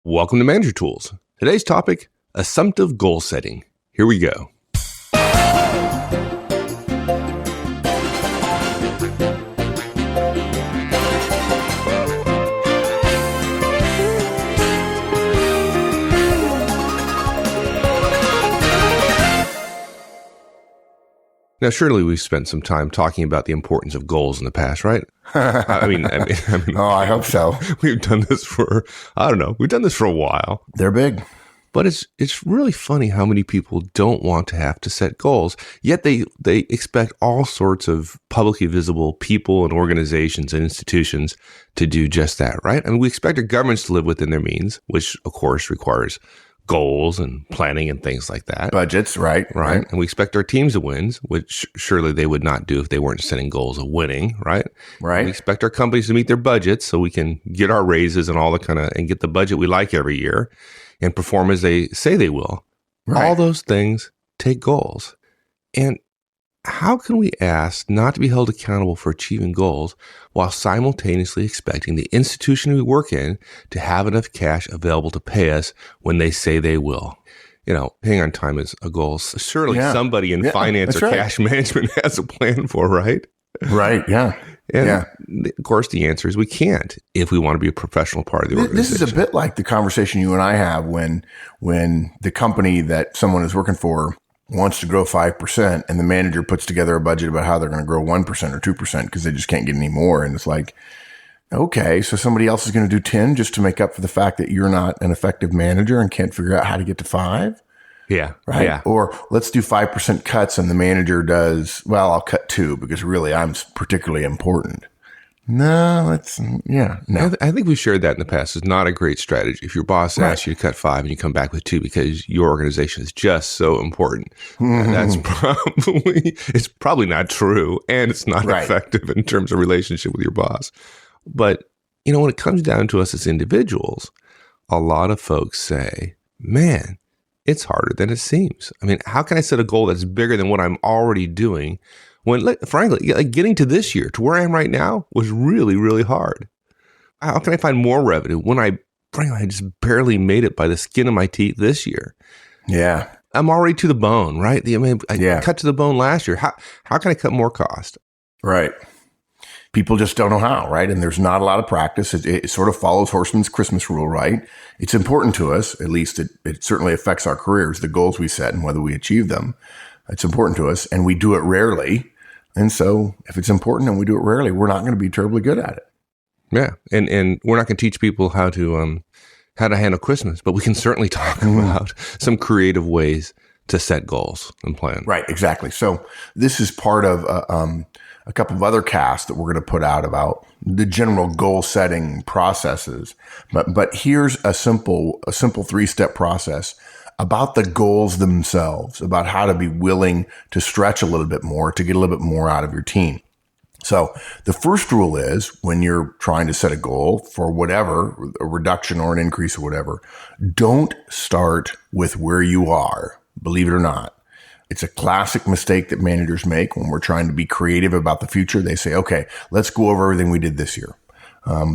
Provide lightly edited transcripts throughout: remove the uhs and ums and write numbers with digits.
Welcome to Manager Tools. Today's topic, assumptive goal setting. Here we go. Now, surely we've spent some time talking about the importance of goals in the past, right? I mean, oh, I hope so. We've done this for a while. They're big. But it's really funny how many people don't want to have to set goals, yet they expect all sorts of publicly visible people and organizations and institutions to do just that, right? I mean, we expect our governments to live within their means, which of course requires goals and planning and things like that. Budgets, right. And we expect our teams to win, which surely they would not do if they weren't setting goals of winning, right? Right. And we expect our companies to meet their budgets so we can get our raises and all the and get the budget we like every year and perform as they say they will. Right. All those things take goals. And how can we ask not to be held accountable for achieving goals while simultaneously expecting the institution we work in to have enough cash available to pay us when they say they will? You know, paying on time is a goal. Surely somebody in finance or cash management has a plan for, right? Right, yeah. And of course, the answer is we can't if we want to be a professional part of the organization. This is a bit like the conversation you and I have when the company that someone is working for wants to grow 5% and the manager puts together a budget about how they're going to grow 1% or 2% because they just can't get any more. And it's like, okay, so somebody else is going to do 10 just to make up for the fact that you're not an effective manager and can't figure out how to get to 5. Yeah. Right. Yeah. Or let's do 5% cuts and the manager does, well, I'll cut 2 because really I'm particularly important. No. I think we've shared that in the past. It's not a great strategy. If your boss asks you to cut 5 and you come back with 2 because your organization is just so important, that's probably not true, and it's not effective in terms of relationship with your boss. But, when it comes down to us as individuals, a lot of folks say, man, it's harder than it seems. I mean, how can I set a goal that's bigger than what I'm already doing? When, frankly, getting to this year, to where I am right now, was really, really hard. How can I find more revenue when I just barely made it by the skin of my teeth this year? Yeah. I'm already to the bone, right? I cut to the bone last year. How can I cut more cost? Right. People just don't know how, right? And there's not a lot of practice. It sort of follows Horseman's Christmas rule, right? It's important to us, at least it certainly affects our careers, the goals we set and whether we achieve them. It's important to us, and we do it rarely. And so if it's important and we do it rarely, we're not going to be terribly good at it. Yeah. And we're not going to teach people how to handle Christmas, but we can certainly talk about some creative ways to set goals and plan. Right. Exactly. So this is part of a couple of other casts that we're going to put out about the general goal setting processes. But here's a simple 3-step process about the goals themselves, about how to be willing to stretch a little bit more to get a little bit more out of your team. So the first rule is when you're trying to set a goal for whatever, a reduction or an increase or whatever, don't start with where you are, believe it or not. It's a classic mistake that managers make when we're trying to be creative about the future. They say, okay, let's go over everything we did this year.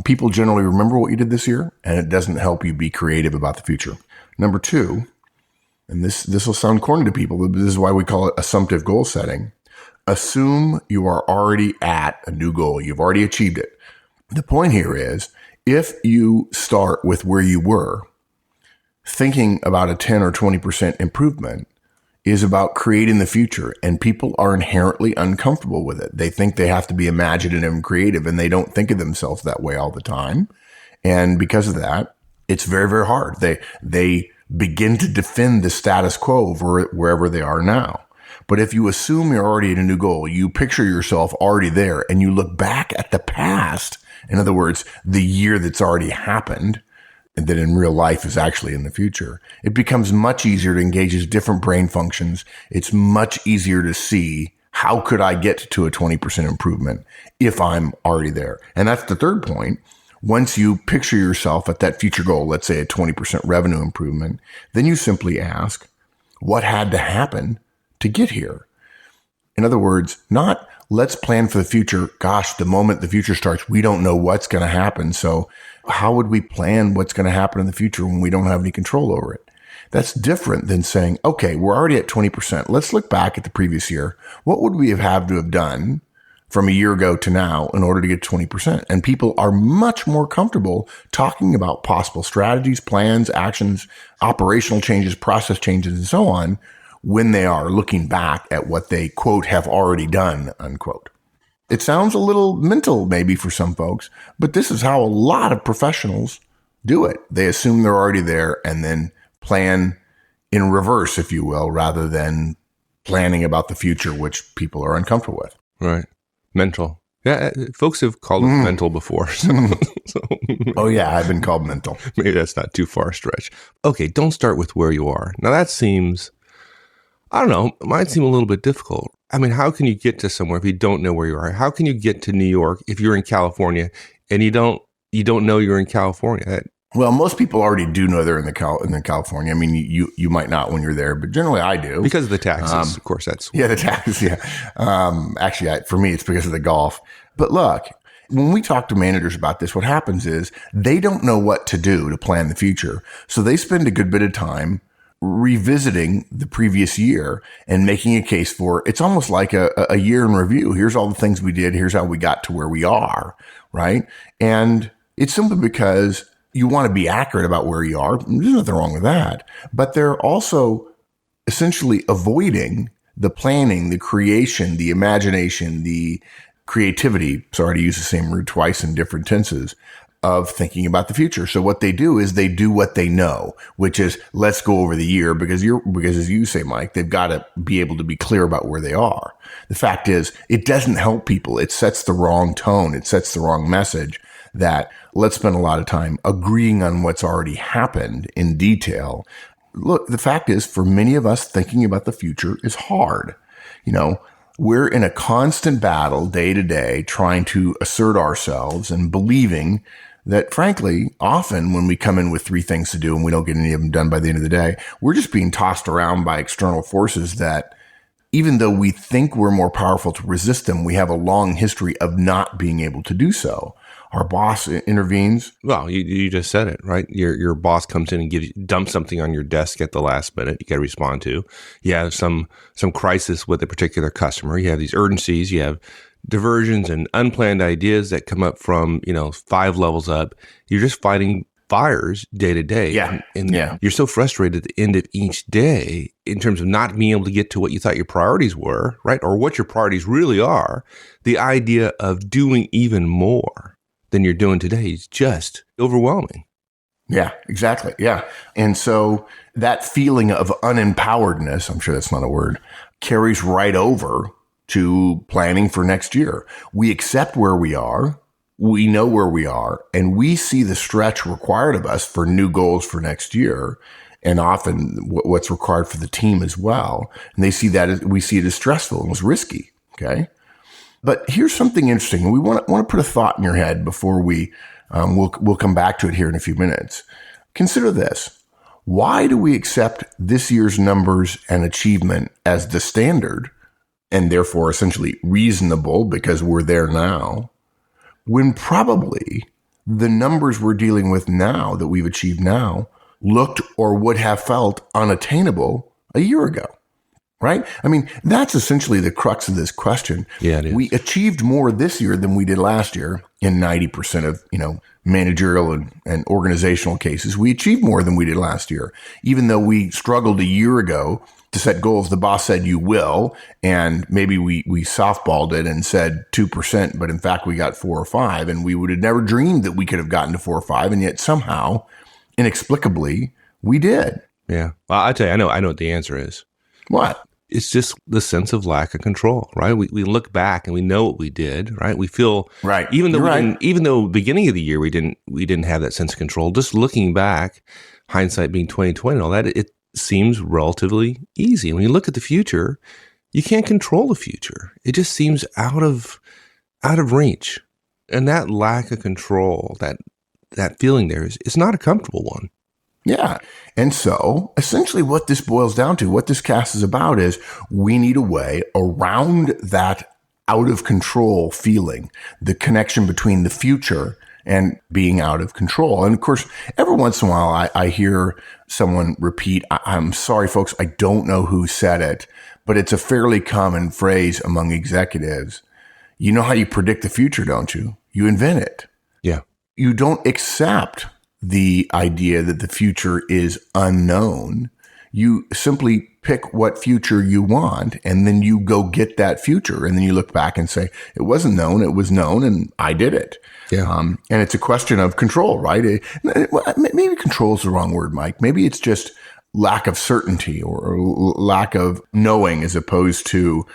People generally remember what you did this year, and it doesn't help you be creative about the future. Number 2, and this will sound corny to people, but this is why we call it assumptive goal setting. Assume you are already at a new goal. You've already achieved it. The point here is, if you start with where you were, thinking about a 10 or 20% improvement is about creating the future, and people are inherently uncomfortable with it. They think they have to be imaginative and creative, and they don't think of themselves that way all the time. And because of that, it's very, very hard. They begin to defend the status quo wherever they are now. But if you assume you're already at a new goal, you picture yourself already there, and you look back at the past, in other words, the year that's already happened, and that in real life is actually in the future, it becomes much easier to engage different brain functions. It's much easier to see, how could I get to a 20% improvement if I'm already there? And that's the third point. Once you picture yourself at that future goal, let's say a 20% revenue improvement, then you simply ask, what had to happen to get here? In other words, not let's plan for the future. Gosh, the moment the future starts, we don't know what's going to happen. So How would we plan what's going to happen in the future when we don't have any control over it? That's different than saying, okay, we're already at 20%. Let's look back at the previous year. What would we have had to have done from a year ago to now in order to get 20%? And people are much more comfortable talking about possible strategies, plans, actions, operational changes, process changes, and so on when they are looking back at what they, quote, have already done, unquote. It sounds a little mental maybe for some folks, but this is how a lot of professionals do it. They assume they're already there and then plan in reverse, if you will, rather than planning about the future, which people are uncomfortable with. Right. Mental. Yeah, folks have called it mental before. Oh, yeah, I've been called mental. Maybe that's not too far a stretch. Okay, don't start with where you are. Now, that seems, I don't know, it might seem a little bit difficult. I mean, how can you get to somewhere if you don't know where you are? How can you get to New York if you're in California and you don't know you're in California? Well, most people already do know they're in the California. I mean, you might not when you're there, but generally I do. Because of the taxes, of course. The taxes, yeah. Actually, for me, it's because of the golf. But look, when we talk to managers about this, what happens is they don't know what to do to plan the future. So they spend a good bit of time revisiting the previous year and making a case for it. It's almost like a year in review. Here's all the things we did. Here's how we got to where we are, right? And it's simply because you want to be accurate about where you are. There's nothing wrong with that. But they're also essentially avoiding the planning, the creation, the imagination, the creativity. Sorry to use the same word twice in different tenses of thinking about the future. So what they do is they do what they know, which is let's go over the year because as you say, Mike, they've got to be able to be clear about where they are. The fact is it doesn't help people. It sets the wrong tone. It sets the wrong message that let's spend a lot of time agreeing on what's already happened in detail. Look, the fact is for many of us, thinking about the future is hard. We're in a constant battle day to day, trying to assert ourselves and believing that, frankly, often when we come in with 3 things to do and we don't get any of them done by the end of the day, we're just being tossed around by external forces that even though we think we're more powerful to resist them, we have a long history of not being able to do so. Our boss intervenes. Well, you just said it, right? Your boss comes in and dumps something on your desk at the last minute. You got to respond to. You have some crisis with a particular customer. You have these urgencies. You have diversions and unplanned ideas that come up from 5 levels up. You're just fighting fires day to day. Yeah. And you're so frustrated at the end of each day in terms of not being able to get to what you thought your priorities were, right? Or what your priorities really are. The idea of doing even more than you're doing today is just overwhelming. Yeah, exactly. Yeah. And so that feeling of unempoweredness, I'm sure that's not a word, carries right over to planning for next year. We accept where we are. We know where we are, and we see the stretch required of us for new goals for next year, and often what's required for the team as well. And we see it as stressful and as risky. Okay. But here's something interesting. We want to put a thought in your head before we'll come back to it here in a few minutes. Consider this. Why do we accept this year's numbers and achievement as the standard and therefore essentially reasonable because we're there now, when probably the numbers we're dealing with now that we've achieved now looked or would have felt unattainable a year ago? Right? I mean, that's essentially the crux of this question. Yeah, it is. We achieved more this year than we did last year in 90% of, managerial and organizational cases. We achieved more than we did last year. Even though we struggled a year ago to set goals, the boss said you will, and maybe we softballed it and said 2%, but in fact we got 4 or 5, and we would have never dreamed that we could have gotten to 4 or 5, and yet somehow, inexplicably, we did. Yeah. Well, I tell you, I know what the answer is. What? It's just the sense of lack of control, right? We look back and we know what we did, right? We feel right. Even though beginning of the year we didn't have that sense of control. Just looking back, hindsight being 20/20 and all that, it seems relatively easy. When you look at the future, you can't control the future. It just seems out of reach, and that lack of control, that feeling there is not a comfortable one. Yeah. And so essentially what this boils down to, what this cast is about is we need a way around that out of control feeling, the connection between the future and being out of control. And of course, every once in a while, I hear someone repeat, I'm sorry, folks, I don't know who said it, but it's a fairly common phrase among executives. You know how you predict the future, don't you? You invent it. Yeah. You don't accept the idea that the future is unknown. You simply pick what future you want, and then you go get that future. And then you look back and say, it wasn't known, it was known, and I did it. Yeah. And it's a question of control, right? Maybe control is the wrong word, Mike. Maybe it's just lack of certainty or lack of knowing as opposed to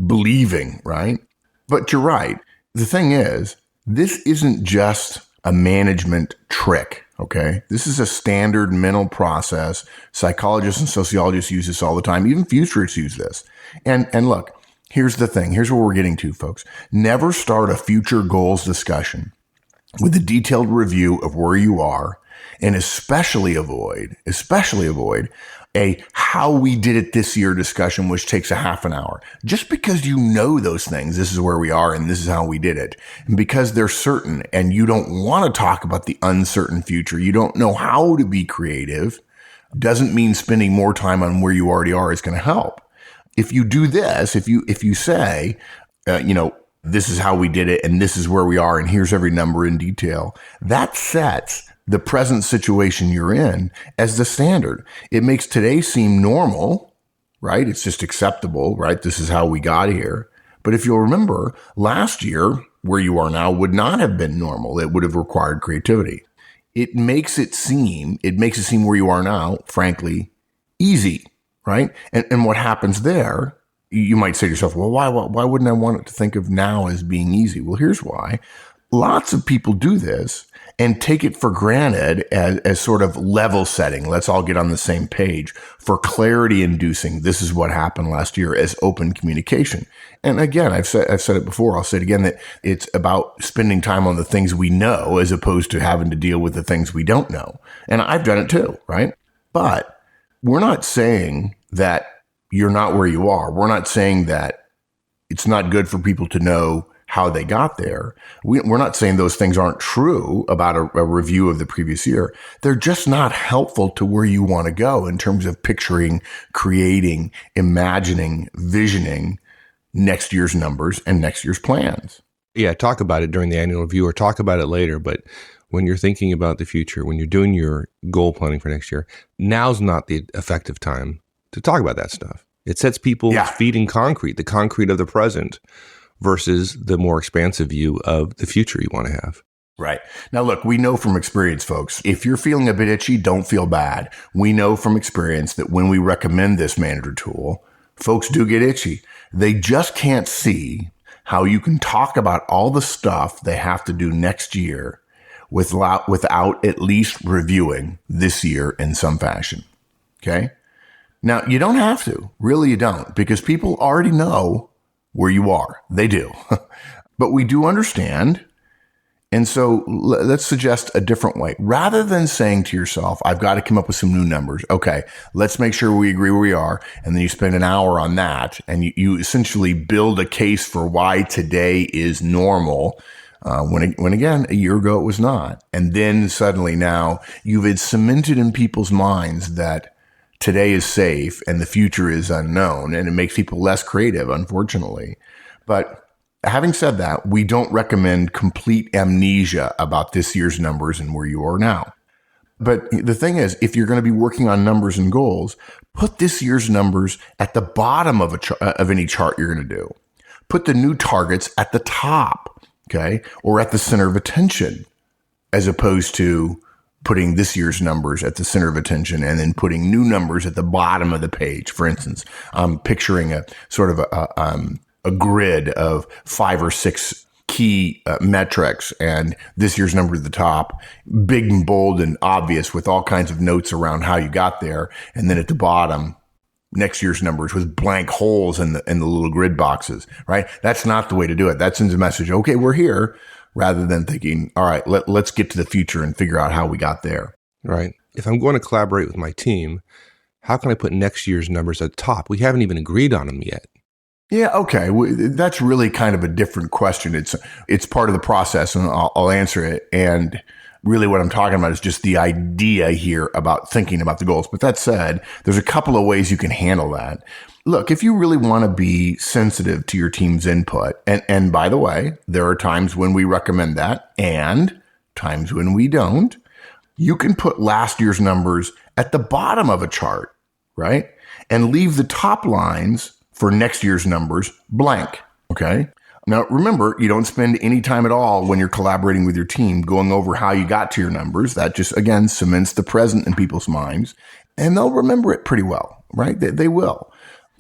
believing, right? But you're right. The thing is, this isn't just a management trick, okay? This is a standard mental process. Psychologists and sociologists use this all the time. Even futurists use this. And look, here's the thing. Here's what we're getting to, folks. Never start a future goals discussion with a detailed review of where you are, and especially avoid a how we did it this year discussion, which takes a half an hour. Just because you know those things, this is where we are and this is how we did it. And because they're certain and you don't want to talk about the uncertain future, you don't know how to be creative, doesn't mean spending more time on where you already are is going to help. If you do this, if you say, this is how we did it and this is where we are and here's every number in detail, that sets the present situation you're in as the standard. It makes today seem normal, right? It's just acceptable, right? This is how we got here. But if you'll remember, last year, where you are now would not have been normal. It would have required creativity. It makes it seem where you are now, frankly, easy, right? And what happens there, you might say to yourself, well, why wouldn't I want it to think of now as being easy? Well, here's why. Lots of people do this and take it for granted as sort of level setting. Let's all get on the same page for clarity inducing. This is what happened last year as open communication. And again, I've said it before. I'll say it again, that it's about spending time on the things we know as opposed to having to deal with the things we don't know. And I've done it too, right? But we're not saying that you're not where you are. We're not saying that it's not good for people to know how they got there. We're not saying those things aren't true about a review of the previous year. They're just not helpful to where you want to go in terms of picturing, creating, imagining, visioning next year's numbers and next year's plans. Yeah, talk about it during the annual review or talk about it later. But when you're thinking about the future, when you're doing your goal planning for next year, now's not the effective time to talk about that stuff. It sets people's feet in concrete, the concrete of the present, versus the more expansive view of the future you want to have. Right. Now, look, we know from experience, folks, if you're feeling a bit itchy, don't feel bad. We know from experience that when we recommend this manager tool, folks do get itchy. They just can't see how you can talk about all the stuff they have to do next year without at least reviewing this year in some fashion. Okay? Now, you don't have to. Really, you don't, because people already know where you are. They do. But we do understand. And so let's suggest a different way. Rather than saying to yourself, I've got to come up with some new numbers. Okay, let's make sure we agree where we are. And then you spend an hour on that. And you essentially build a case for why today is normal. When again, a year ago it was not. And then suddenly now you've cemented in people's minds that today is safe and the future is unknown, and it makes people less creative, unfortunately. But having said that, we don't recommend complete amnesia about this year's numbers and where you are now. But the thing is, if you're going to be working on numbers and goals, put this year's numbers at the bottom of any chart you're going to do. Put the new targets at the top, okay, or at the center of attention, as opposed to putting this year's numbers at the center of attention and then putting new numbers at the bottom of the page. For instance, I'm picturing a sort of a grid of 5 or 6 key metrics, and this year's number at the top, big and bold and obvious with all kinds of notes around how you got there. And then at the bottom, next year's numbers with blank holes in the little grid boxes, right? That's not the way to do it. That sends a message, okay, we're here, rather than thinking, all right, let's get to the future and figure out how we got there. Right. If I'm going to collaborate with my team, how can I put next year's numbers at the top? We haven't even agreed on them yet. Yeah, okay. That's really kind of a different question. It's part of the process, and I'll answer it. And really what I'm talking about is just the idea here about thinking about the goals. But that said, there's a couple of ways you can handle that. Look, if you really want to be sensitive to your team's input, and by the way, there are times when we recommend that and times when we don't, you can put last year's numbers at the bottom of a chart, right? And leave the top lines for next year's numbers blank, okay? Now, remember, you don't spend any time at all when you're collaborating with your team going over how you got to your numbers. That just, again, cements the present in people's minds, and they'll remember it pretty well, right? They will.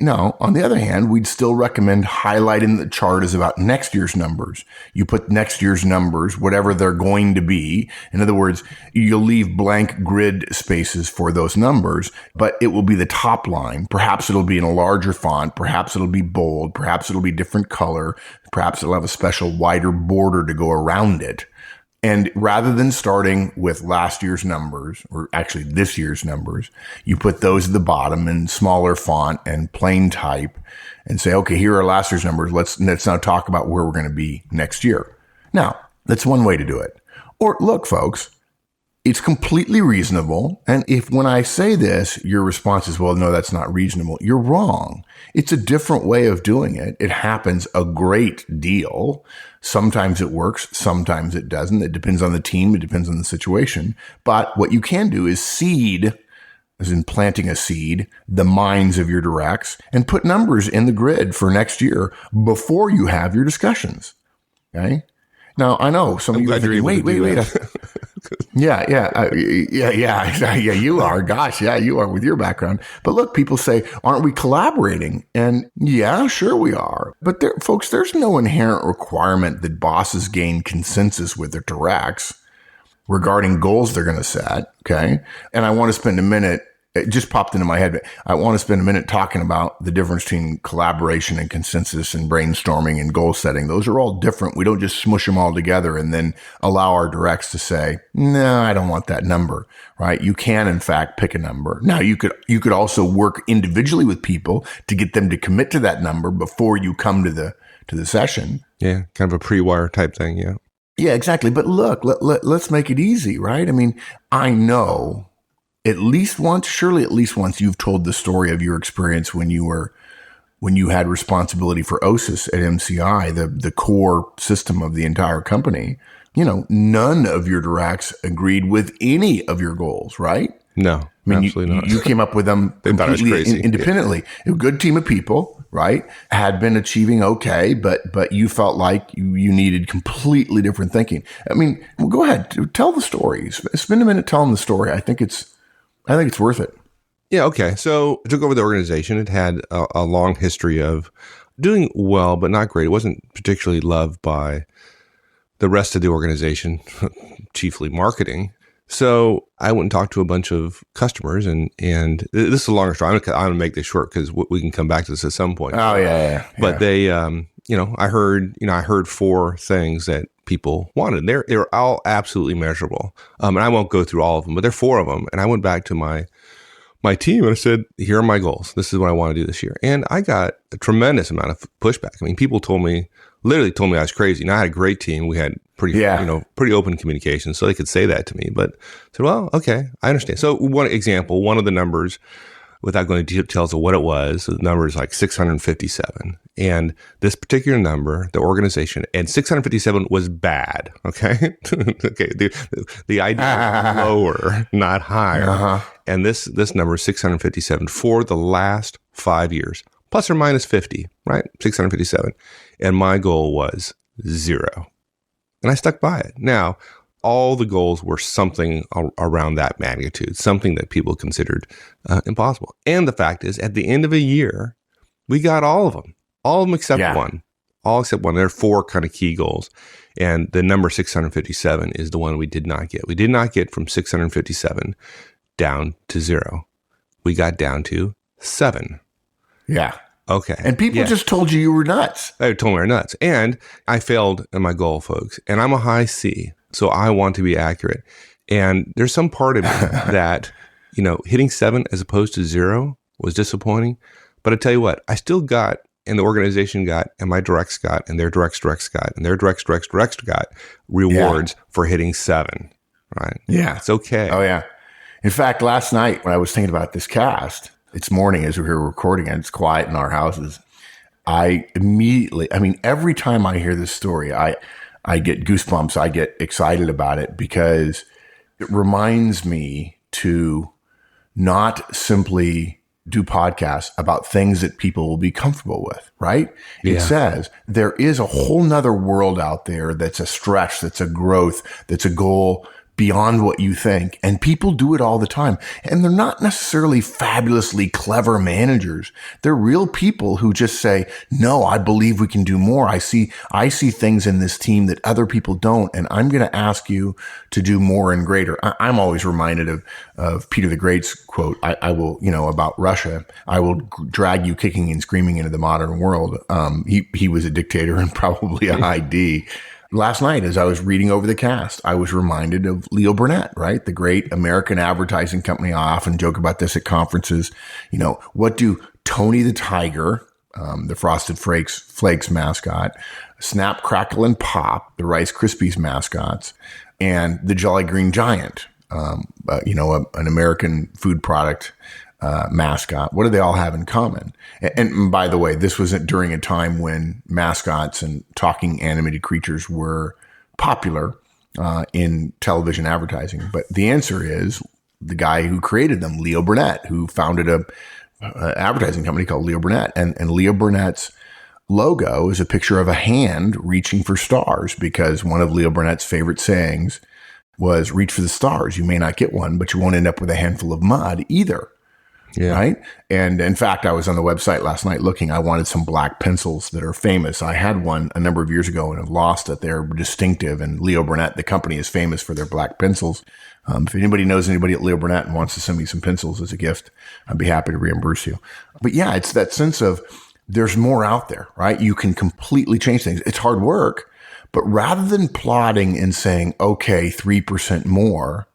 Now, on the other hand, we'd still recommend highlighting the chart as about next year's numbers. You put next year's numbers, whatever they're going to be. In other words, you'll leave blank grid spaces for those numbers, but it will be the top line. Perhaps it'll be in a larger font. Perhaps it'll be bold. Perhaps it'll be different color. Perhaps it'll have a special wider border to go around it. And rather than starting with last year's numbers, or actually this year's numbers, you put those at the bottom in smaller font and plain type and say, okay, here are last year's numbers. Let's now talk about where we're going to be next year. Now, that's one way to do it. Or look, folks, it's completely reasonable. And if when I say this, your response is, well, no, that's not reasonable, you're wrong. It's a different way of doing it. It happens a great deal. Sometimes it works. Sometimes it doesn't. It depends on the team. It depends on the situation. But what you can do is seed, as in planting a seed, the minds of your directs and put numbers in the grid for next year before you have your discussions. Okay. Now, I know some of you are thinking, wait. Yeah, you are. Gosh, yeah, you are with your background. But look, people say, aren't we collaborating? And yeah, sure we are. But folks, there's no inherent requirement that bosses gain consensus with their directs regarding goals they're going to set. Okay. And I want to spend a minute. It just popped into my head, but I want to spend a minute talking about the difference between collaboration and consensus and brainstorming and goal setting. Those are all different. We don't just smush them all together and then allow our directs to say, no, I don't want that number, right? You can, in fact, pick a number. Now, you could also work individually with people to get them to commit to that number before you come to the session. Yeah, kind of a pre-wire type thing, yeah. Yeah, exactly. But look, let's make it easy, right? I mean, I know surely at least once you've told the story of your experience when you had responsibility for OSIS at MCI, the core system of the entire company. You know, none of your directs agreed with any of your goals, right? No, absolutely not. You came up with them completely independently. A good team of people, right? Had been achieving okay, but you felt like you needed completely different thinking. I mean, well, go ahead, tell the story. Spend a minute telling the story. I think it's worth it. Yeah, okay. So I took over the organization. It had a long history of doing well, but not great. It wasn't particularly loved by the rest of the organization, chiefly marketing. So I went and talked to a bunch of customers, and this is a longer story. I'm going to make this short because we can come back to this at some point. Oh, yeah. But they, I heard 4 things that people wanted. They're all absolutely measurable. And I won't go through all of them, but there are 4 of them. And I went back to my team and I said, here are my goals. This is what I want to do this year. And I got a tremendous amount of pushback. I mean, people literally told me I was crazy. And I had a great team. We had pretty open communication, so they could say that to me. But I said, well, okay, I understand. So one example, one of the numbers, without going into details of what it was, the number is like 657. And this particular number, the organization, and 657 was bad. Okay. Okay. The idea is lower, not higher. Uh-huh. And this number is 657 for the last 5 years, plus or minus 50, right? 657. And my goal was 0. And I stuck by it. Now, all the goals were something around that magnitude, something that people considered impossible. And the fact is, at the end of a year, we got all of them except one. All except one. There are 4 kind of key goals. And the number 657 is the one we did not get. We did not get from 657 down to 0. We got down to 7. Yeah. Okay. And people just told you were nuts. They told me we were nuts. And I failed in my goal, folks. And I'm a high C. So I want to be accurate. And there's some part of me that, hitting 7 as opposed to 0 was disappointing. But I tell you what, I still got and the organization got, and my directs got, and their directs got, and their directs got rewards for hitting 7, right? Yeah. It's okay. Oh, yeah. In fact, last night when I was thinking about this cast, it's morning as we're here recording and it's quiet in our houses, every time I hear this story, I get goosebumps. I get excited about it because it reminds me to not simply do podcasts about things that people will be comfortable with, right? Yeah. It says there is a whole nother world out there that's a stretch, that's a growth, that's a goal beyond what you think. And people do it all the time. And they're not necessarily fabulously clever managers. They're real people who just say, no, I believe we can do more. I see things in this team that other people don't. And I'm going to ask you to do more and greater. I'm always reminded of Peter the Great's quote. I will, about Russia, I will drag you kicking and screaming into the modern world. He was a dictator and probably a high D. Last night, as I was reading over the cast, I was reminded of Leo Burnett, right? The great American advertising company. I often joke about this at conferences. What do Tony the Tiger, the Frosted Flakes mascot, Snap, Crackle, and Pop, the Rice Krispies mascots, and the Jolly Green Giant, an American food product mascot. What do they all have in common? And by the way, this wasn't during a time when mascots and talking animated creatures were popular in television advertising. But the answer is the guy who created them, Leo Burnett, who founded a advertising company called Leo Burnett. And Leo Burnett's logo is a picture of a hand reaching for stars, because one of Leo Burnett's favorite sayings was, reach for the stars. You may not get one, but you won't end up with a handful of mud either. Yeah. Right. And in fact, I was on the website last night looking. I wanted some black pencils that are famous. I had one a number of years ago and have lost it. They're distinctive. And Leo Burnett, the company, is famous for their black pencils. If anybody knows anybody at Leo Burnett and wants to send me some pencils as a gift, I'd be happy to reimburse you. But yeah, it's that sense of there's more out there, right? You can completely change things. It's hard work, but rather than plotting and saying, okay, 3% more,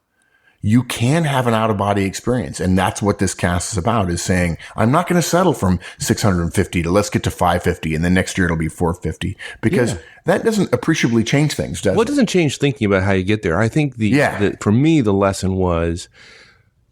you can have an out-of-body experience. And that's what this cast is about, is saying, I'm not going to settle from 650 to let's get to 550, and then next year it'll be 450, because that doesn't appreciably change things, does it? Well, it doesn't change thinking about how you get there. I think for me, the lesson was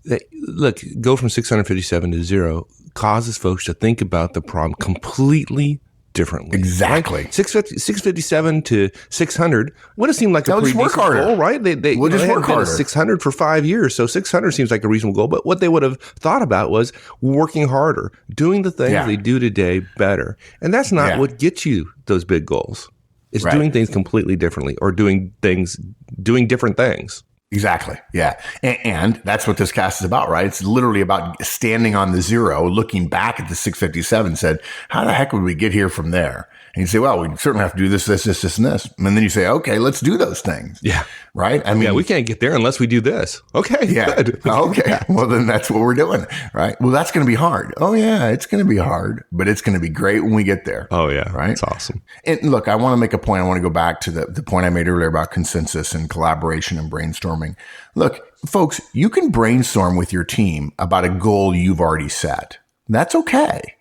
that, look, go from 657 to 0 causes folks to think about the problem completely differently. Exactly. Right? 657 to 600 would have seemed like a pretty decent goal, right? We'll just work harder. 600 for 5 years, so 600 seems like a reasonable goal. But what they would have thought about was working harder, doing the things they do today better. And that's not what gets you those big goals. It's doing things completely differently, or doing different things. Exactly. Yeah. And that's what this cast is about, right? It's literally about standing on the 0, looking back at the 657, said, how the heck would we get here from there? And you say, well, we certainly have to do this, this, and this. And then you say, okay, let's do those things. Yeah. Right? I mean, we can't get there unless we do this. Okay. Yeah. Good. Okay. Well, then that's what we're doing. Right. Well, that's going to be hard. Oh, yeah. It's going to be hard, but it's going to be great when we get there. Oh, yeah. Right. That's awesome. And look, I want to make a point. I want to go back to the point I made earlier about consensus and collaboration and brainstorming. Look, folks, you can brainstorm with your team about a goal you've already set. That's okay.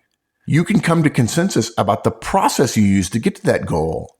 You can come to consensus about the process you use to get to that goal.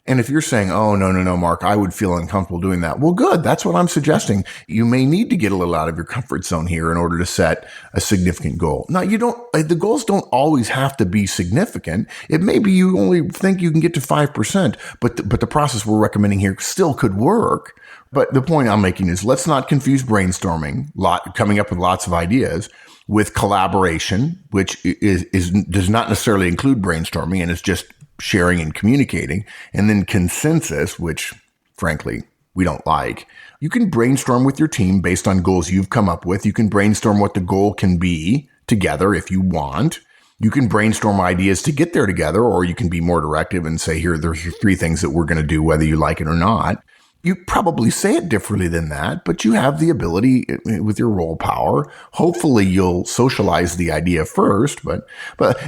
And if you're saying, oh, no, Mark, I would feel uncomfortable doing that. Well, good. That's what I'm suggesting. You may need to get a little out of your comfort zone here in order to set a significant goal. Now, the goals don't always have to be significant. It may be you only think you can get to 5%, but the process we're recommending here still could work. But the point I'm making is, let's not confuse brainstorming, coming up with lots of ideas, with collaboration, which does not necessarily include brainstorming, and it's just sharing and communicating. And then consensus, which frankly we don't like. You can brainstorm with your team based on goals you've come up with. You can brainstorm what the goal can be together if you want. You can brainstorm ideas to get there together, or you can be more directive and say, here are 3 things that we're going to do, whether you like it or not. You probably say it differently than that, but you have the ability with your role power. Hopefully you'll socialize the idea first, but,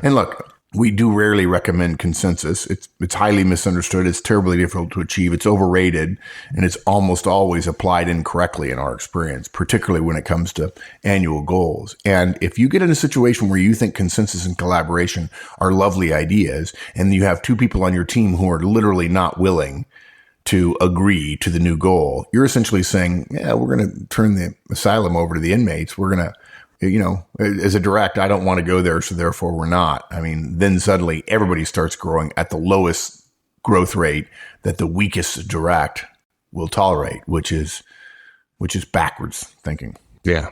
and look, We do rarely recommend consensus. It's highly misunderstood. It's terribly difficult to achieve. It's overrated, and it's almost always applied incorrectly in our experience, particularly when it comes to annual goals. And if you get in a situation where you think consensus and collaboration are lovely ideas, and you have two people on your team who are literally not willing to agree to the new goal, you're essentially saying, yeah, we're going to turn the asylum over to the inmates. We're going to, as a direct, I don't want to go there, so therefore we're not. I mean, then suddenly everybody starts growing at the lowest growth rate that the weakest direct will tolerate, which is backwards thinking. Yeah.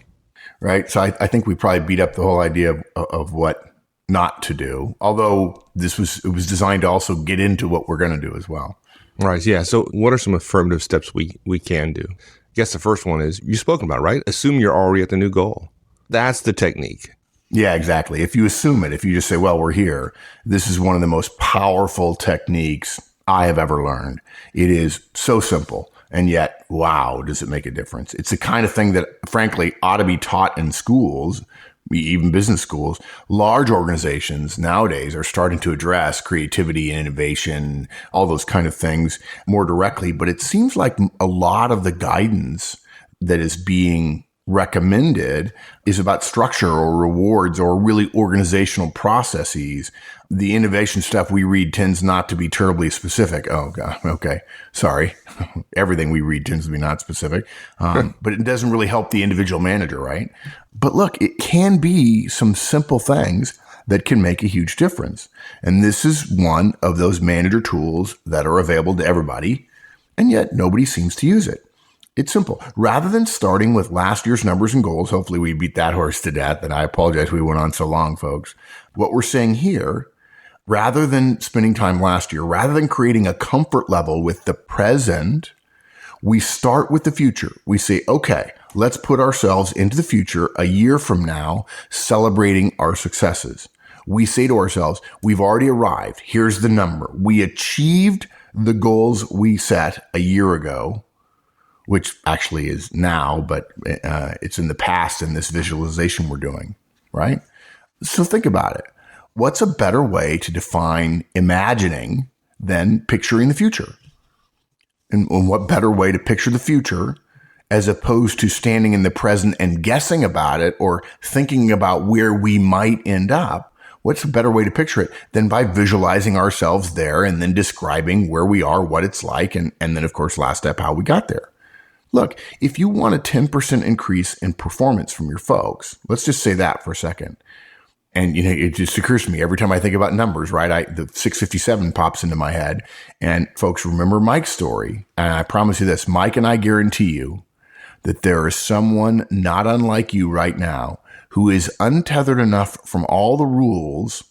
Right. So I think we probably beat up the whole idea of what not to do, although it was designed to also get into what we're going to do as well. Right. Yeah. So what are some affirmative steps we can do? I guess the first one is you've spoken about, right? Assume you're already at the new goal. That's the technique. Yeah, exactly. If you assume it, if you just say, well, we're here, this is one of the most powerful techniques I have ever learned. It is so simple. And yet, wow, does it make a difference? It's the kind of thing that, frankly, ought to be taught in schools, even business schools. Large organizations nowadays are starting to address creativity and innovation, all those kind of things more directly. But it seems like a lot of the guidance that is being recommended is about structure or rewards or really organizational processes. The innovation stuff we read tends not to be terribly specific. Oh, God. Okay. Sorry. Everything we read tends to be not specific. But it doesn't really help the individual manager, right? But look, it can be some simple things that can make a huge difference. And this is one of those manager tools that are available to everybody, and yet nobody seems to use it. It's simple. Rather than starting with last year's numbers and goals, hopefully we beat that horse to death, and I apologize we went on so long, folks. What we're saying here, rather than spending time last year, rather than creating a comfort level with the present, we start with the future. We say, okay, let's put ourselves into the future a year from now, celebrating our successes. We say to ourselves, we've already arrived. Here's the number. We achieved the goals we set a year ago, which actually is now, but it's in the past in this visualization we're doing, right? So think about it. What's a better way to define imagining than picturing the future? And what better way to picture the future as opposed to standing in the present and guessing about it or thinking about where we might end up? What's a better way to picture it than by visualizing ourselves there and then describing where we are, what it's like, and then, of course, last step, how we got there. Look, if you want a 10% increase in performance from your folks, let's just say that for a second. And, it just occurs to me every time I think about numbers, right? The 657 pops into my head. And folks, remember Mike's story. And I promise you this, Mike and I guarantee you that there is someone not unlike you right now who is untethered enough from all the rules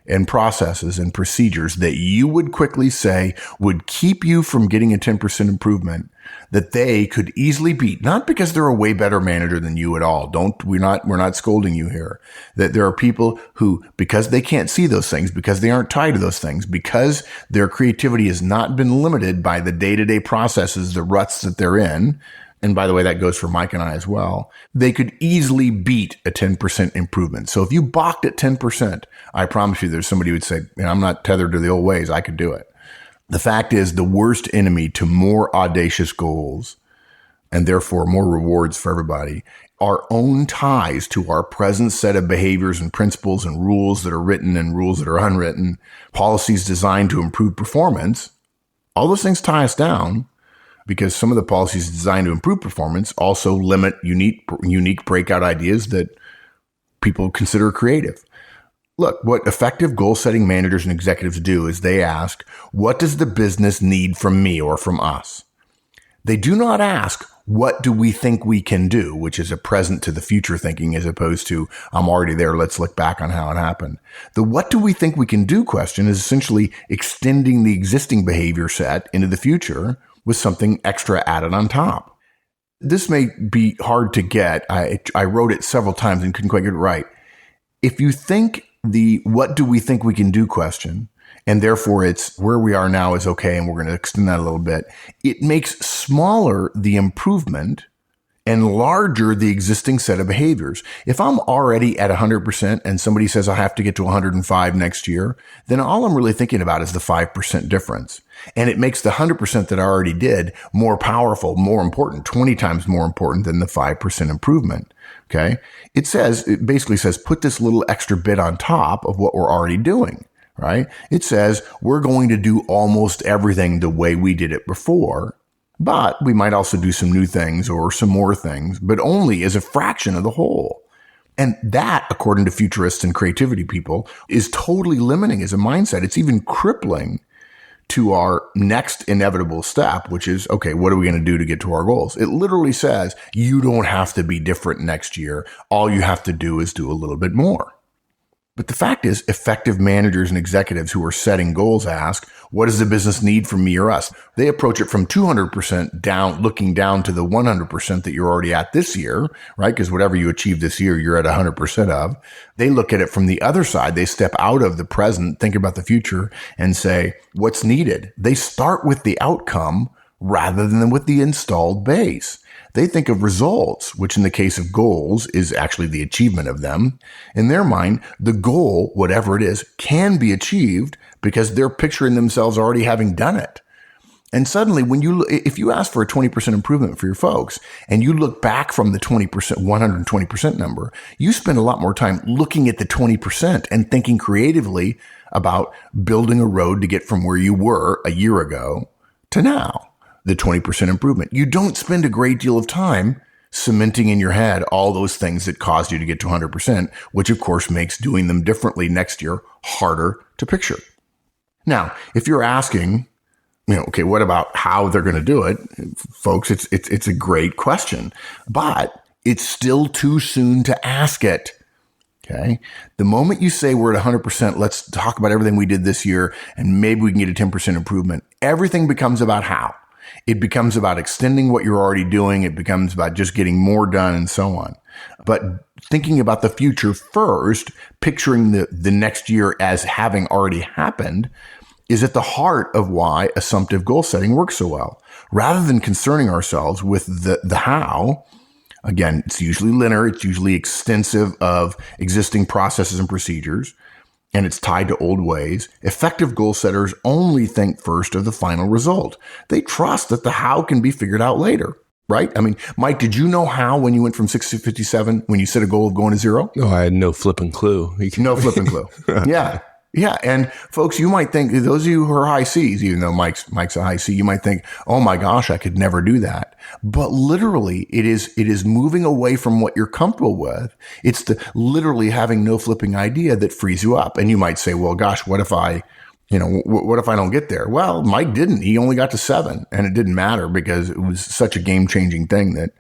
and processes and procedures that you would quickly say would keep you from getting a 10% improvement that they could easily beat, not because they're a way better manager than you at all. We're not scolding you here. That there are people who, because they can't see those things, because they aren't tied to those things, because their creativity has not been limited by the day-to-day processes, the ruts that they're in. And by the way, that goes for Mike and I as well. They could easily beat a 10% improvement. So if you balked at 10%, I promise you there's somebody who would say, I'm not tethered to the old ways. I could do it. The fact is, the worst enemy to more audacious goals, and therefore more rewards for everybody, our own ties to our present set of behaviors and principles and rules that are written and rules that are unwritten, policies designed to improve performance. All those things tie us down because some of the policies designed to improve performance also limit unique breakout ideas that people consider creative. Look, what effective goal-setting managers and executives do is they ask, what does the business need from me or from us? They do not ask, what do we think we can do, which is a present to the future thinking as opposed to, I'm already there, let's look back on how it happened. The what do we think we can do question is essentially extending the existing behavior set into the future with something extra added on top. This may be hard to get. I wrote it several times and couldn't quite get it right. If you think the what do we think we can do question, and therefore it's where we are now is okay, and we're going to extend that a little bit, it makes smaller the improvement and larger the existing set of behaviors. If I'm already at 100% and somebody says I have to get to 105 next year, then all I'm really thinking about is the 5% difference. And it makes the 100% that I already did more powerful, more important, 20 times more important than the 5% improvement. Okay. It basically says, put this little extra bit on top of what we're already doing, right? It says we're going to do almost everything the way we did it before, but we might also do some new things or some more things, but only as a fraction of the whole. And that, according to futurists and creativity people, is totally limiting as a mindset. It's even crippling to our next inevitable step, which is, okay, what are we going to do to get to our goals? It literally says you don't have to be different next year. All you have to do is do a little bit more. But the fact is, effective managers and executives who are setting goals ask, what does the business need from me or us? They approach it from 200% down, looking down to the 100% that you're already at this year, right? Because whatever you achieve this year, you're at 100% of. They look at it from the other side. They step out of the present, think about the future, and say, what's needed? They start with the outcome rather than with the installed base. They think of results, which in the case of goals is actually the achievement of them. In their mind, the goal, whatever it is, can be achieved because they're picturing themselves already having done it. And suddenly, if you ask for a 20% improvement for your folks and you look back from the 20%, 120% number, you spend a lot more time looking at the 20% and thinking creatively about building a road to get from where you were a year ago to now. The 20% improvement. You don't spend a great deal of time cementing in your head all those things that caused you to get to 100%, which of course makes doing them differently next year harder to picture. Now, if you're asking, okay, what about how they're going to do it? Folks, it's a great question, but it's still too soon to ask it. Okay. The moment you say we're at 100%, let's talk about everything we did this year and maybe we can get a 10% improvement. Everything becomes about how. It becomes about extending what you're already doing. It becomes about just getting more done and so on. But thinking about the future first, picturing the next year as having already happened is at the heart of why assumptive goal setting works so well. Rather than concerning ourselves with the how, again, it's usually linear. It's usually extensive of existing processes and procedures, and it's tied to old ways. Effective goal setters only think first of the final result. They trust that the how can be figured out later, right? I mean, Mike, did you know how when you went from 6 to 57, when you set a goal of going to 0? No, I had no flipping clue. No flipping clue. Yeah. Yeah. And folks, you might think, those of you who are high C's, even though Mike's a high C, you might think, oh my gosh, I could never do that. But literally it is moving away from what you're comfortable with. It's the literally having no flipping idea that frees you up. And you might say, well, gosh, what if I don't get there? Well, Mike didn't. He only got to 7 and it didn't matter because it was such a game changing thing that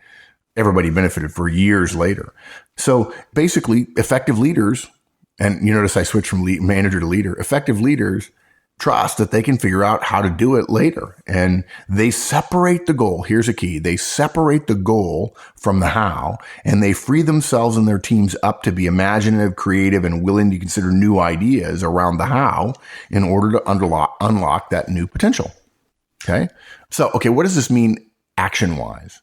everybody benefited for years later. So basically effective leaders, and you notice I switched from manager to leader. Effective leaders trust that they can figure out how to do it later. And they separate the goal. Here's a key. They separate the goal from the how, and they free themselves and their teams up to be imaginative, creative, and willing to consider new ideas around the how in order to unlock that new potential. Okay. So, what does this mean action-wise?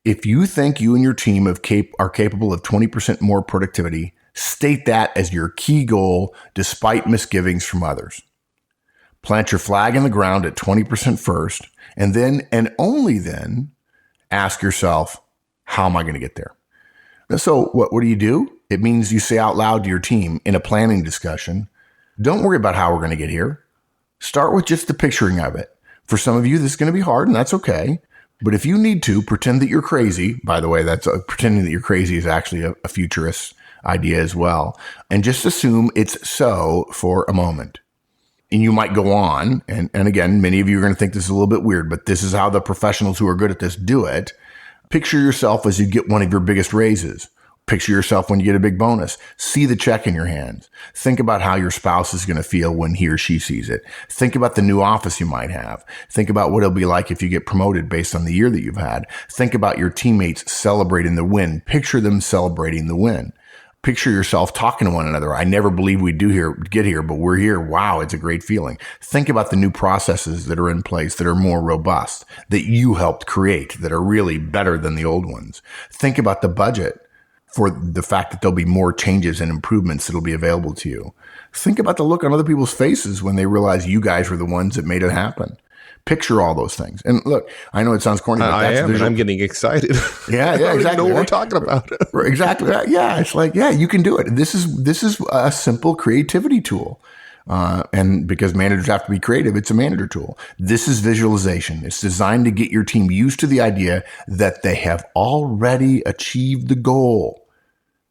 If you think you and your team are capable of 20% more productivity, state that as your key goal despite misgivings from others. Plant your flag in the ground at 20% first, and then, and only then, ask yourself, how am I going to get there? So what do you do? It means you say out loud to your team in a planning discussion, don't worry about how we're going to get here. Start with just the picturing of it. For some of you, this is going to be hard, and that's okay. But if you need to, pretend that you're crazy. By the way, pretending that you're crazy is actually a futurist idea as well. And just assume it's so for a moment. And you might go on. And again, many of you are going to think this is a little bit weird, but this is how the professionals who are good at this do it. Picture yourself as you get one of your biggest raises. Picture yourself when you get a big bonus. See the check in your hands. Think about how your spouse is going to feel when he or she sees it. Think about the new office you might have. Think about what it'll be like if you get promoted based on the year that you've had. Think about your teammates celebrating the win. Picture them celebrating the win. Picture yourself talking to one another. I never believed we'd get here, but we're here. Wow, it's a great feeling. Think about the new processes that are in place that are more robust, that you helped create, that are really better than the old ones. Think about the budget for the fact that there'll be more changes and improvements that'll be available to you. Think about the look on other people's faces when they realize you guys were the ones that made it happen. Picture all those things. And look, I know it sounds corny, but I am, and I'm getting excited. Yeah, I don't exactly. even know what we're talking about. Exactly. Yeah, it's like, yeah, you can do it. This is a simple creativity tool. And because managers have to be creative, it's a manager tool. This is visualization. It's designed to get your team used to the idea that they have already achieved the goal.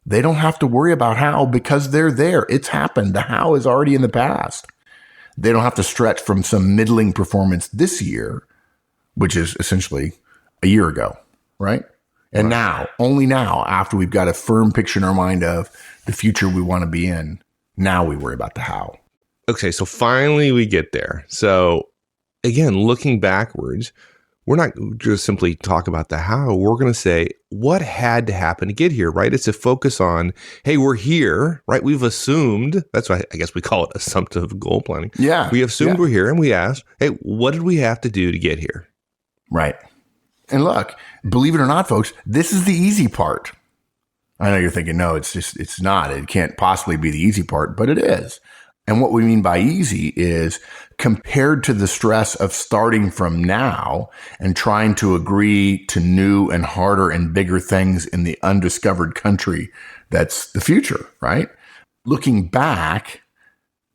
They don't have to worry about how because they're there. It's happened. The how is already in the past. They don't have to stretch from some middling performance this year, which is essentially a year ago, right? And now, only now, after we've got a firm picture in our mind of the future we want to be in, now we worry about the how. Okay, so finally we get there. So again, looking backwards, we're not just simply talk about the how. We're going to say what had to happen to get here, right? It's a focus on, hey, we're here, right? We've assumed, that's why I guess we call it assumptive goal planning. Yeah. We assumed we're here and we asked, hey, what did we have to do to get here? Right. And look, believe it or not, folks, this is the easy part. I know you're thinking, no, it's not. It can't possibly be the easy part, but it is. And what we mean by easy is compared to the stress of starting from now and trying to agree to new and harder and bigger things in the undiscovered country that's the future, right? Looking back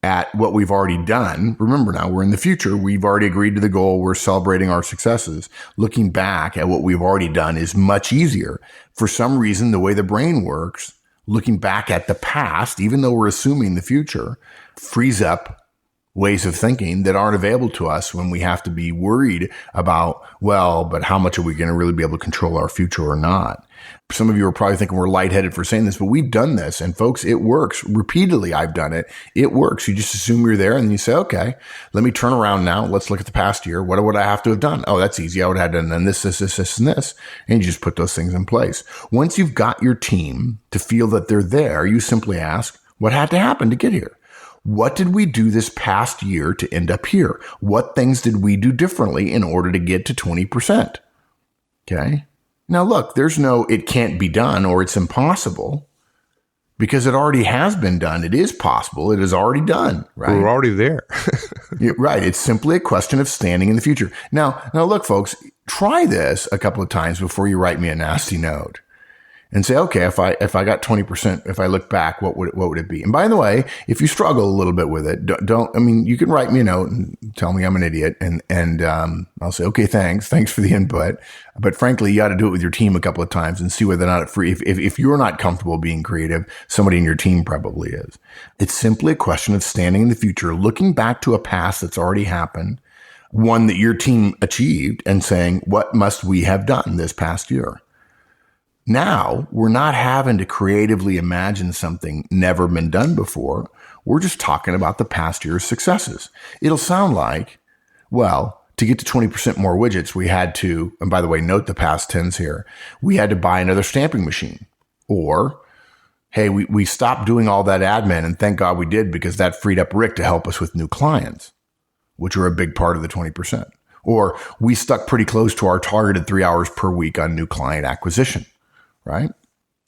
at what we've already done, remember now we're in the future, we've already agreed to the goal, we're celebrating our successes. Looking back at what we've already done is much easier. For some reason, the way the brain works, looking back at the past, even though we're assuming the future, frees up ways of thinking that aren't available to us when we have to be worried about, well, but how much are we going to really be able to control our future or not? Some of you are probably thinking we're lightheaded for saying this, but we've done this. And folks, it works. Repeatedly, I've done it. It works. You just assume you're there and then you say, okay, let me turn around now. Let's look at the past year. What would I have to have done? Oh, that's easy. I would have done this, and this. And you just put those things in place. Once you've got your team to feel that they're there, you simply ask, what had to happen to get here? What did we do this past year to end up here? What things did we do differently in order to get to 20%? Okay. Now look, there's no, it can't be done or it's impossible because it already has been done. It is possible. It is already done, right? We're already there. Right. It's simply a question of standing in the future. Now look, folks, try this a couple of times before you write me a nasty note. And say, okay, if I got 20%, if I look back, what would it be? And by the way, if you struggle a little bit with it, you can write me a note and tell me I'm an idiot. And I'll say, okay, thanks for the input. But frankly, you got to do it with your team a couple of times and see whether or not if you're not comfortable being creative, somebody in your team probably is. It's simply a question of standing in the future, looking back to a past that's already happened, one that your team achieved and saying, what must we have done this past year? Now, we're not having to creatively imagine something never been done before. We're just talking about the past year's successes. It'll sound like, well, to get to 20% more widgets, we had to, and by the way, note the past tense here, we had to buy another stamping machine. Or, hey, we stopped doing all that admin, and thank God we did because that freed up Rick to help us with new clients, which are a big part of the 20%. Or we stuck pretty close to our targeted 3 hours per week on new client acquisition. Right?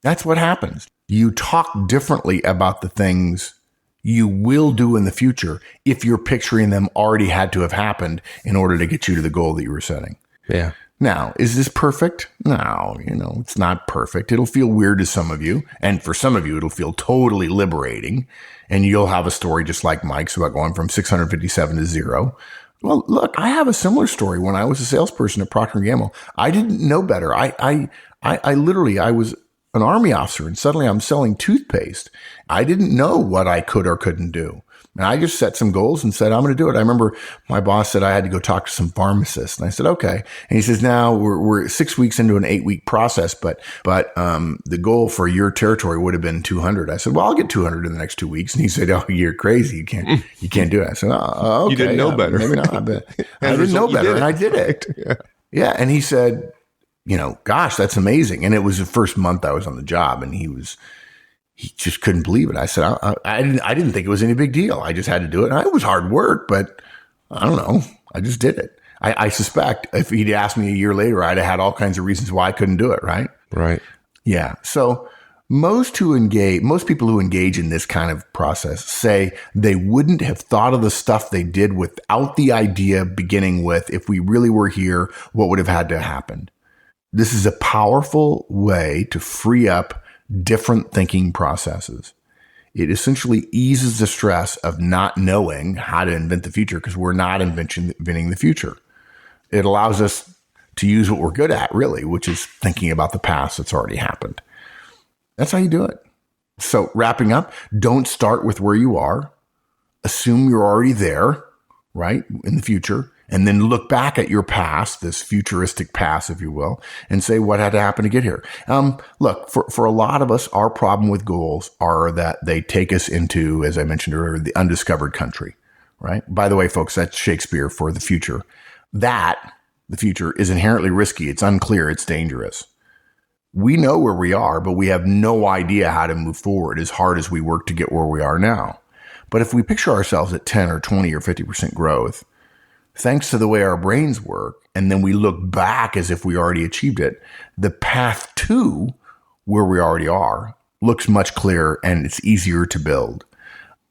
That's what happens. You talk differently about the things you will do in the future if you're picturing them already had to have happened in order to get you to the goal that you were setting. Yeah. Now, is this perfect? No, it's not perfect. It'll feel weird to some of you. And for some of you, it'll feel totally liberating. And you'll have a story just like Mike's about going from 657 to 0. Well, look, I have a similar story when I was a salesperson at Procter & Gamble. I didn't know better. I literally was an Army officer and suddenly I'm selling toothpaste. I didn't know what I could or couldn't do. And I just set some goals and said, I'm going to do it. I remember my boss said I had to go talk to some pharmacists. And I said, okay. And he says, now we're 6 weeks into an 8-week process, but the goal for your territory would have been 200. I said, well, I'll get 200 in the next 2 weeks. And he said, oh, you're crazy. You can't do it. I said, oh, okay. You didn't know better. Maybe not. But I didn't know better. And I did it. Yeah. And he said, gosh, that's amazing. And it was the first month I was on the job and he he just couldn't believe it. I said, I didn't think it was any big deal. I just had to do it. And it was hard work, but I don't know. I just did it. I suspect if he'd asked me a year later, I'd have had all kinds of reasons why I couldn't do it. Right. Right. Yeah. So most people who engage in this kind of process say they wouldn't have thought of the stuff they did without the idea beginning with, if we really were here, what would have had to happen? This is a powerful way to free up different thinking processes. It essentially eases the stress of not knowing how to invent the future, because we're not inventing the future. It allows us to use what we're good at, really, which is thinking about the past that's already happened. That's how you do it. So wrapping up, don't start with where you are. Assume you're already there, right, in the future, and then look back at your past, this futuristic past, if you will, and say what had to happen to get here. Look, for a lot of us, our problem with goals are that they take us into, as I mentioned earlier, the undiscovered country, right? By the way, folks, that's Shakespeare for the future. The future is inherently risky. It's unclear. It's dangerous. We know where we are, but we have no idea how to move forward as hard as we work to get where we are now. But if we picture ourselves at 10 or 20 or 50% growth, thanks to the way our brains work, and then we look back as if we already achieved it, the path to where we already are looks much clearer, and it's easier to build.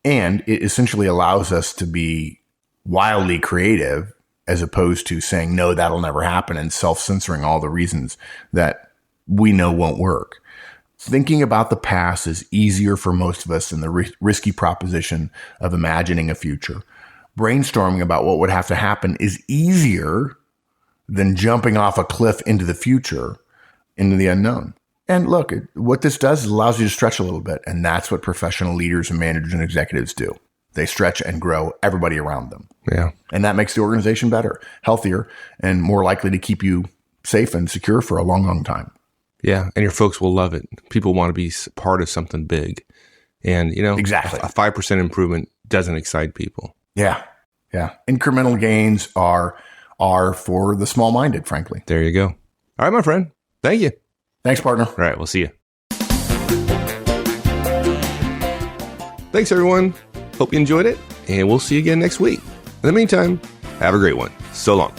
And it essentially allows us to be wildly creative, as opposed to saying, no, that'll never happen, and self-censoring all the reasons that we know won't work. Thinking about the past is easier for most of us than the risky proposition of imagining a future. Brainstorming about what would have to happen is easier than jumping off a cliff into the future, into the unknown. And look, what this does is allows you to stretch a little bit, and that's what professional leaders and managers and executives do. They stretch and grow everybody around them. Yeah. And that makes the organization better, healthier, and more likely to keep you safe and secure for a long, long time. Yeah. And your folks will love it. People want to be part of something big. And, exactly. A 5% improvement doesn't excite people. Yeah. Yeah. Incremental gains are for the small-minded, frankly. There you go. All right, my friend. Thank you. Thanks, partner. All right. We'll see you. Thanks, everyone. Hope you enjoyed it, and we'll see you again next week. In the meantime, have a great one. So long.